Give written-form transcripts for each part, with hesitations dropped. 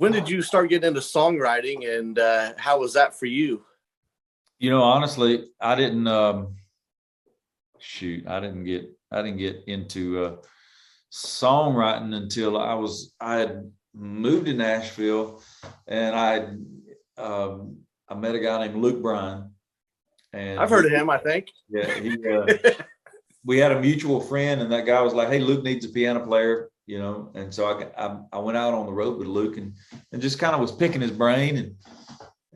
When did you start getting into songwriting, and how was that for you? Honestly, I didn't I didn't get into songwriting until I had moved to Nashville, and I met a guy named Luke Bryan, and I've heard of him, I think. we had a mutual friend, and that guy was like, "Hey, Luke needs a piano player," and so I went out on the road with Luke and just kind of was picking his brain,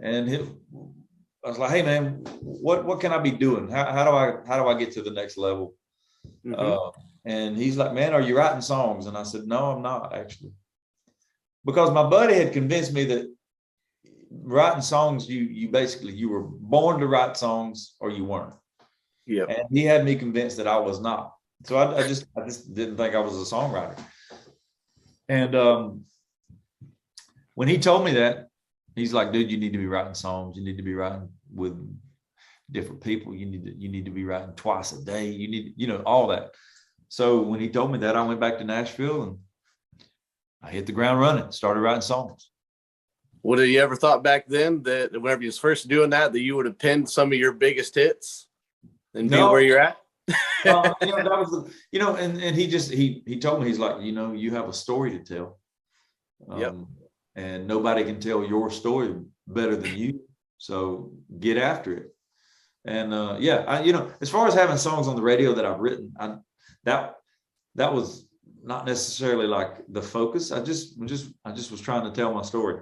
and I was like, "Hey, man, what can I be doing? How do I get to the next level?" Mm-hmm. And he's like, "Man, are you writing songs?" And I said, "No, I'm not, actually," because my buddy had convinced me that writing songs, you were born to write songs or you weren't. Yeah. And he had me convinced that I was not. So I just didn't think I was a songwriter. And when he told me that, he's like, "Dude, you need to be writing songs. You need to be writing with different people. You need to be writing twice a day. You need, all that." So when he told me that, I went back to Nashville and I hit the ground running, started writing songs. Would have you ever thought back then that whenever you was first doing that you would have penned some of your biggest hits and be where you're at? That was, and he told me, he's like, you have a story to tell. Yep. And nobody can tell your story better than you. So get after it. And as far as having songs on the radio that I've written, that was not necessarily like the focus. I just was trying to tell my story.